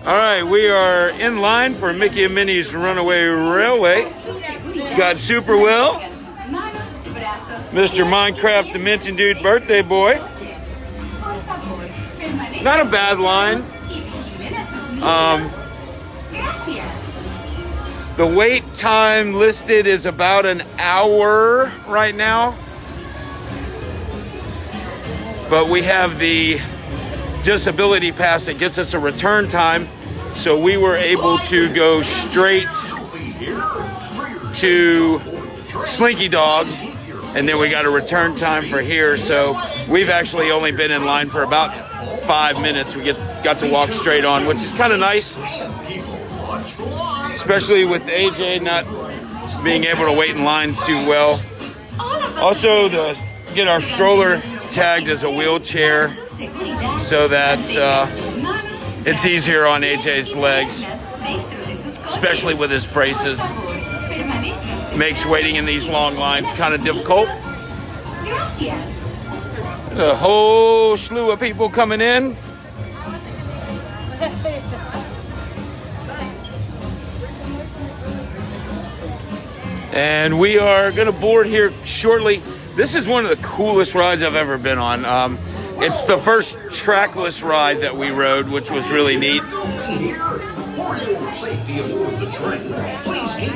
All right, we are in line for Mickey and Minnie's Runaway Railway. Got Super Will, Mr. Minecraft Dimension Dude birthday boy. Not a bad line. The wait time listed is about an hour right now. But we have the disability pass that gets us a return time. So we were able to go straight to Slinky Dog, and then we got a return time for here. So we've actually only been in line for about 5 minutes. We got to walk straight on, which is kind of nice, especially with AJ not being able to wait in lines too well. Also, to get our stroller tagged as a wheelchair so that it's easier on AJ's legs, especially with his braces. Makes waiting in these long lines kind of difficult. A whole slew of people coming in. And we are going to board here shortly. This is one of the coolest rides I've ever been on. It's the first trackless ride that we rode, which was really neat.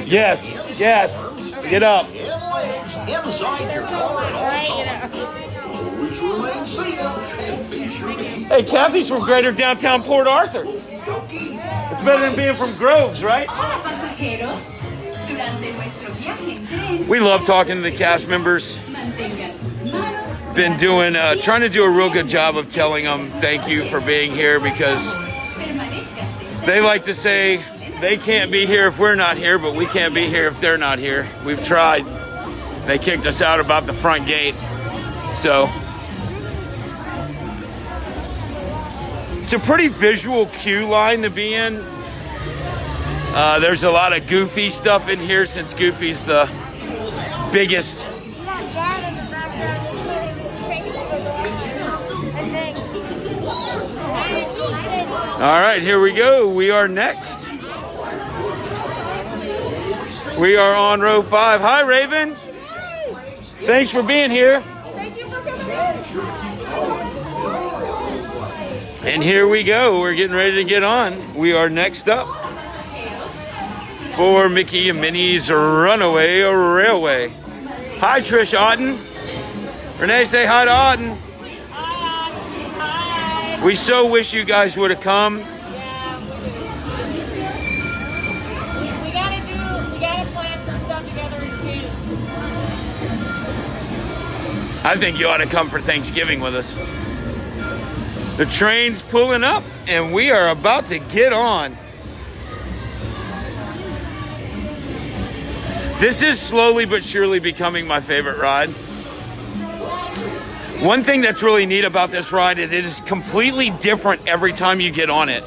Yes, yes. Get up. Hey, Kathy's from Greater Downtown Port Arthur. It's better than being from Groves, right? We love talking to the cast members. Been doing, trying to do a real good job of telling them thank you for being here, because they like to say they can't be here if we're not here, but we can't be here if they're not here. We've tried. They kicked us out about the front gate. So it's a pretty visual queue line to be in. There's a lot of Goofy stuff in here, since Goofy's the biggest. All right, here we go. We are next. We are on row 5. Hi, Raven. Thanks for being here. Thank you for coming in. And here we go. We're getting ready to get on. We are next up for Mickey and Minnie's Runaway Railway. Hi, Trish Otten. Renee, say hi to Otten. We so wish you guys would have come. Yeah. We gotta plan some stuff together too. I think you ought to come for Thanksgiving with us. The train's pulling up and we are about to get on. This is slowly but surely becoming my favorite ride. One thing that's really neat about this ride is it is completely different every time you get on it.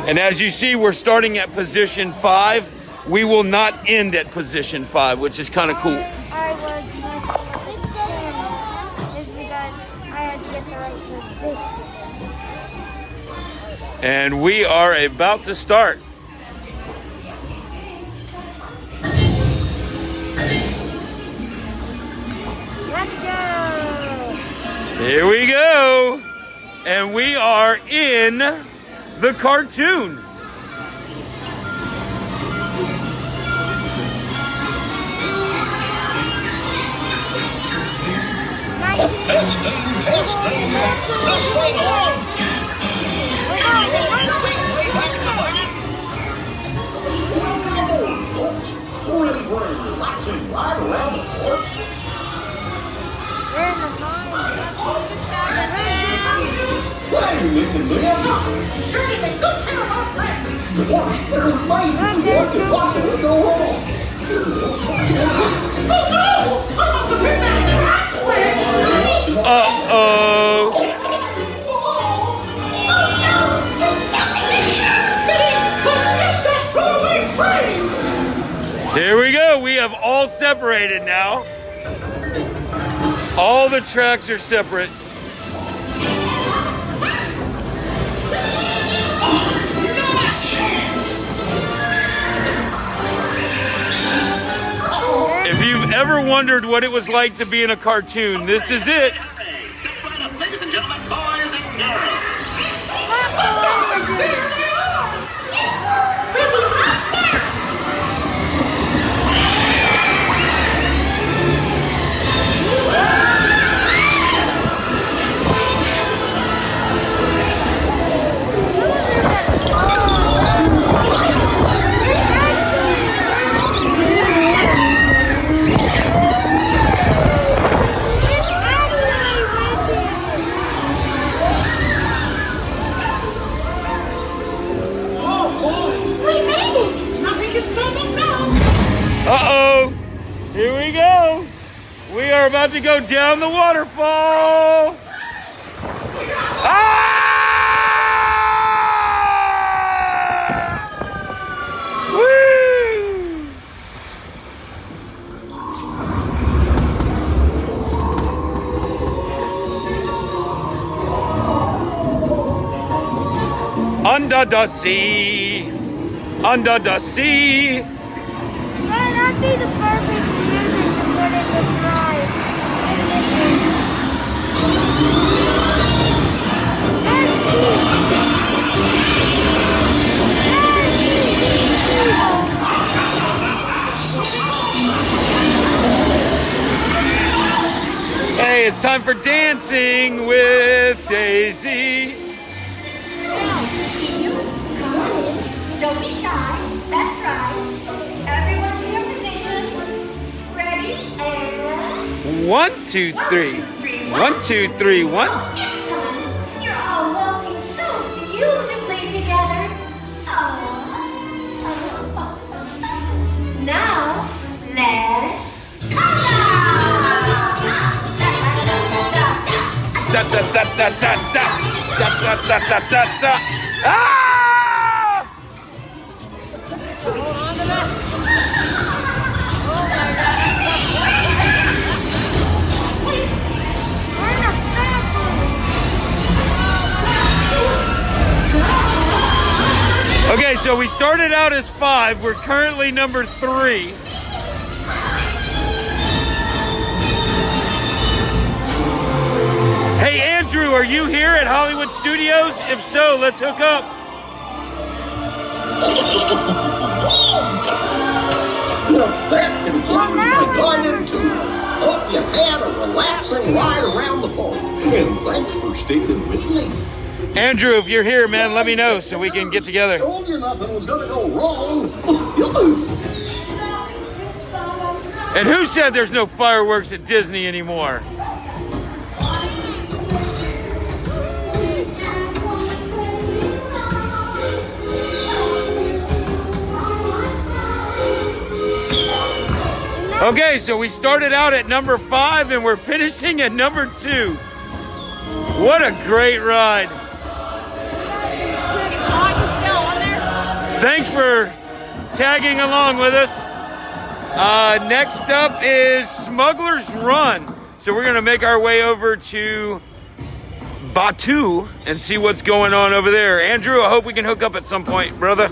And as you see, we're starting at position 5. We will not end at position 5, which is kind of cool. And we are about to start. Here we go, and we are in the cartoon. Ready for a relaxing ride around the park? Hey, Nathan, man. Sure take good care of our friends. The park's better with my what could possibly go wrong? Oh no! I must have hit that track switch! Uh-oh. Here we go. We have all separated now. All the tracks are separate. ever wondered what it was like to be in a cartoon, this is it. Ladies and gentlemen, boys and girls. Uh-oh, here we go. We are about to go down the waterfall. Ah! Woo! Under the sea, under the sea. Might not be the perfect music to put in the drive. Hey, it's time for dancing with Daisy. Come on in. Don't be shy. That's right. Everyone to your positions. Ready? And... 1, 2, 3. 1, 2, 3, 1. Excellent. You're all waltzing so beautifully together. Now, let's... Da da da da da da da da da da da da. Ah! Okay, so we started out as 5. We're currently number 3. Hey, Andrew, are you here at Hollywood Studios? If so, let's hook up. Well, that concludes my guided tour. Hope you had a relaxing ride around the park. And thanks for sticking with me. Andrew, if you're here, man, let me know so we can get together. Told you nothing was gonna go wrong. And who said there's no fireworks at Disney anymore? Okay, so we started out at number 5 and we're finishing at number 2. What a great ride. Thanks for tagging along with us. Next up is Smuggler's Run. So we're gonna make our way over to Batu and see what's going on over there. Andrew, I hope we can hook up at some point, brother.